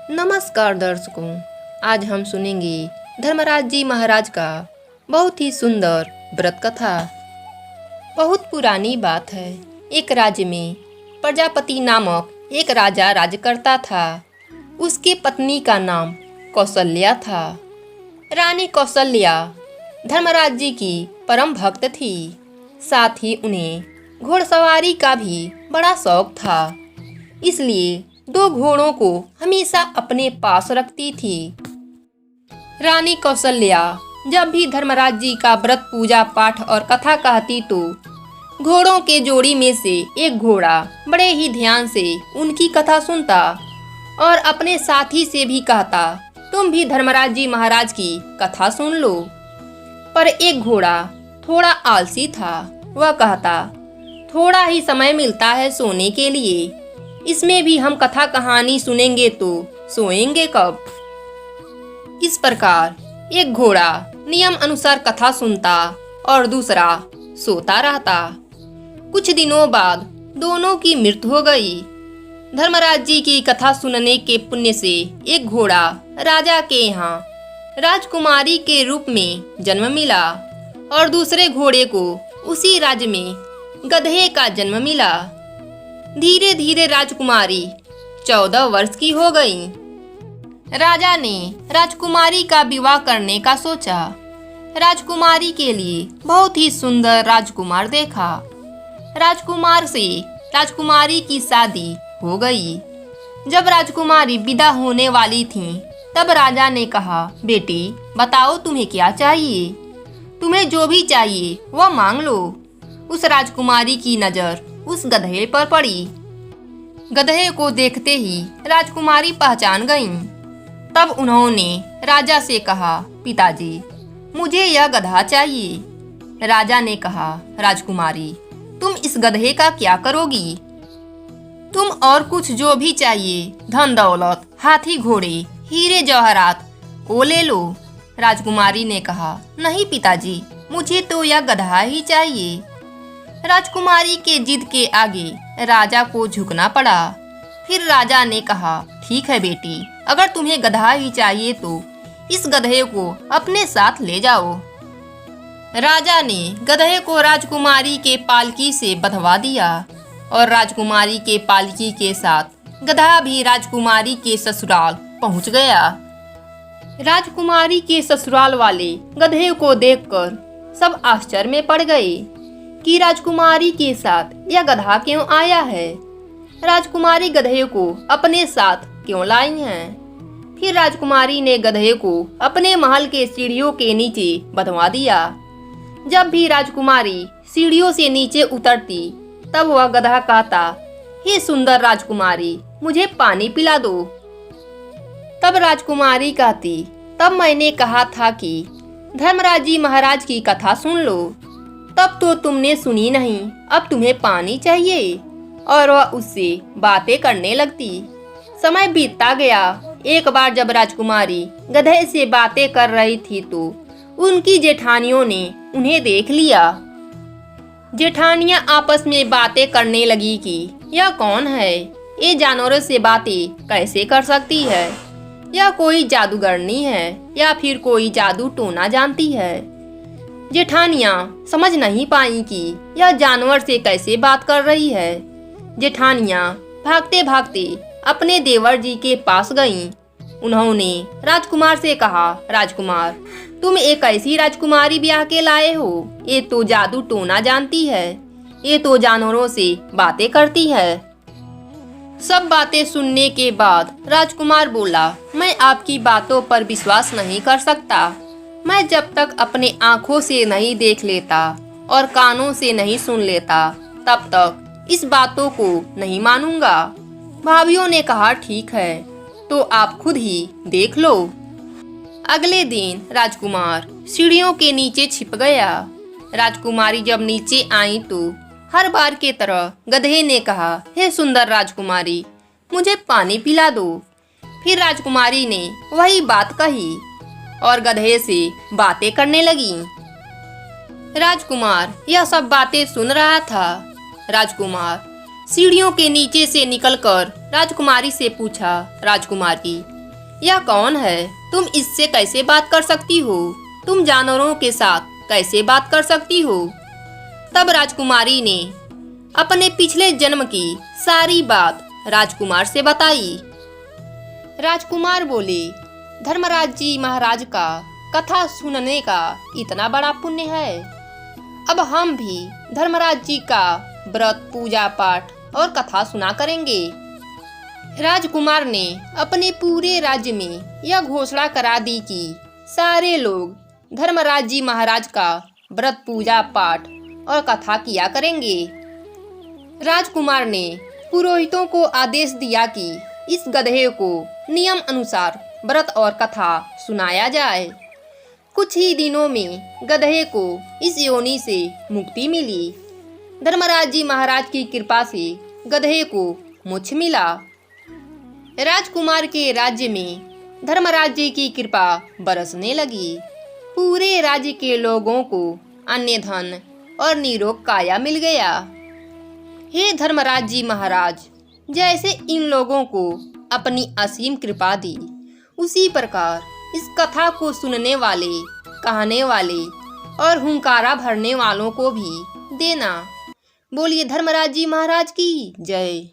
नमस्कार दर्शकों, आज हम सुनेंगे धर्मराज जी महाराज का बहुत ही सुंदर व्रत कथा। बहुत पुरानी बात है। एक राज्य में प्रजापति नामक एक राजा राज करता था। उसके पत्नी का नाम कौशल्या था। रानी कौशल्या धर्मराज जी की परम भक्त थी। साथ ही उन्हें घोड़सवारी का भी बड़ा शौक था। इसलिए 2 घोड़ों को हमेशा अपने पास रखती थी। रानी कौशल्या जब भी धर्मराज जी का व्रत, पूजा पाठ और कथा कहती तो घोड़ों के जोड़ी में से एक घोड़ा बड़े ही ध्यान से उनकी कथा सुनता और अपने साथी से भी कहता, तुम भी धर्मराज जी महाराज की कथा सुन लो। पर एक घोड़ा थोड़ा आलसी था। वह कहता, थोड़ा ही समय मिलता है सोने के लिए, इसमें भी हम कथा कहानी सुनेंगे तो सोएंगे कब। इस प्रकार एक घोड़ा नियम अनुसार कथा सुनता और दूसरा सोता रहता। कुछ दिनों बाद दोनों की मृत्यु हो गई। धर्मराज जी की कथा सुनने के पुण्य से एक घोड़ा राजा के यहाँ राजकुमारी के रूप में जन्म मिला और दूसरे घोड़े को उसी राज्य में गधे का जन्म मिला। धीरे धीरे राजकुमारी 14 वर्ष की हो गई। राजा ने राजकुमारी का विवाह करने का सोचा। राजकुमारी के लिए बहुत ही सुंदर राजकुमार देखा। राजकुमार से राजकुमारी की शादी हो गई। जब राजकुमारी विदा होने वाली थी, तब राजा ने कहा, बेटी बताओ तुम्हें क्या चाहिए, तुम्हें जो भी चाहिए वह मांग लो। उस राजकुमारी की नजर उस गधे पर पड़ी। गधे को देखते ही राजकुमारी पहचान गईं। तब उन्होंने राजा से कहा, पिताजी मुझे यह गधा चाहिए। राजा ने कहा, राजकुमारी तुम इस गधे का क्या करोगी? तुम और कुछ जो भी चाहिए, धन दौलत, हाथी घोड़े, हीरे जवाहरात, वो ले लो। राजकुमारी ने कहा, नहीं पिताजी, मुझे तो यह गधा ही चाहिए। राजकुमारी के जिद के आगे राजा को झुकना पड़ा। फिर राजा ने कहा, ठीक है बेटी, अगर तुम्हें गधा ही चाहिए तो इस गधे को अपने साथ ले जाओ। राजा ने गधे को राजकुमारी के पालकी से बंधवा दिया और राजकुमारी के पालकी के साथ गधा भी राजकुमारी के ससुराल पहुंच गया। राजकुमारी के ससुराल वाले गधे को देखकर सब आश्चर्य में पड़ गए कि राजकुमारी के साथ यह गधा क्यों आया है, राजकुमारी गधे को अपने साथ क्यों लाई हैं। फिर राजकुमारी ने गधे को अपने महल के सीढ़ियों के नीचे बंधवा दिया। जब भी राजकुमारी सीढ़ियों से नीचे उतरती, तब वह गधा कहता, हे सुंदर राजकुमारी, मुझे पानी पिला दो। तब राजकुमारी कहती, तब मैंने कहा था कि धर्मराज जी महाराज की कथा सुन लो, तब तो तुमने सुनी नहीं, अब तुम्हें पानी चाहिए। और वह उससे बातें करने लगती। समय बीतता गया। एक बार जब राजकुमारी गधे से बातें कर रही थी तो उनकी जेठानियों ने उन्हें देख लिया। जेठानियां आपस में बातें करने लगी कि यह कौन है, ये जानवरों से बातें कैसे कर सकती है, यह कोई जादूगरनी है या फिर कोई जादू टोना जानती है। जेठानियां समझ नहीं पाई कि यह जानवर से कैसे बात कर रही है। जेठानियां भागते भागते अपने देवर जी के पास गईं। उन्होंने राजकुमार से कहा, राजकुमार तुम एक ऐसी राजकुमारी ब्याह के लाए हो, ये तो जादू टोना जानती है, ये तो जानवरों से बातें करती है। सब बातें सुनने के बाद राजकुमार बोला, मैं आपकी बातों पर विश्वास नहीं कर सकता। मैं जब तक अपने आँखों से नहीं देख लेता और कानों से नहीं सुन लेता, तब तक इस बातों को नहीं मानूंगा। भाभियों ने कहा, ठीक है, तो आप खुद ही देख लो। अगले दिन राजकुमार सीढ़ियों के नीचे छिप गया। राजकुमारी जब नीचे आई तो हर बार के तरह गधे ने कहा, हे सुंदर राजकुमारी, मुझे पानी पिला दो। फिर राजकुमारी ने वही बात कही और गधे से बातें करने लगी। राजकुमार यह सब बातें सुन रहा था। राजकुमार सीढ़ियों के नीचे से निकलकर राजकुमारी से पूछा, राजकुमारी यह कौन है? तुम इससे कैसे बात कर सकती हो? तुम जानवरों के साथ कैसे बात कर सकती हो? तब राजकुमारी ने अपने पिछले जन्म की सारी बात राजकुमार से बताई। राजकुमार बोले, धर्मराज जी महाराज का कथा सुनने का इतना बड़ा पुण्य है। अब हम भी धर्मराज जी का व्रत, पूजा पाठ और कथा सुना करेंगे। राजकुमार ने अपने पूरे राज्य में यह घोषणा करा दी कि सारे लोग धर्मराज जी महाराज का व्रत, पूजा पाठ और कथा किया करेंगे। राजकुमार ने पुरोहितों को आदेश दिया कि इस गधे को नियम अनुसार व्रत और कथा सुनाया जाए। कुछ ही दिनों में गधे को इस योनि से मुक्ति मिली। धर्मराज जी महाराज की कृपा से गधे को मोक्ष मिला। राजकुमार के राज्य में धर्मराज जी की कृपा बरसने लगी। पूरे राज्य के लोगों को अन्य धन और निरोग काया मिल गया। हे धर्मराज जी महाराज, जैसे इन लोगों को अपनी असीम कृपा दी, उसी प्रकार इस कथा को सुनने वाले, कहने वाले और हुंकारा भरने वालों को भी देना। बोलिए धर्मराज जी महाराज की जय।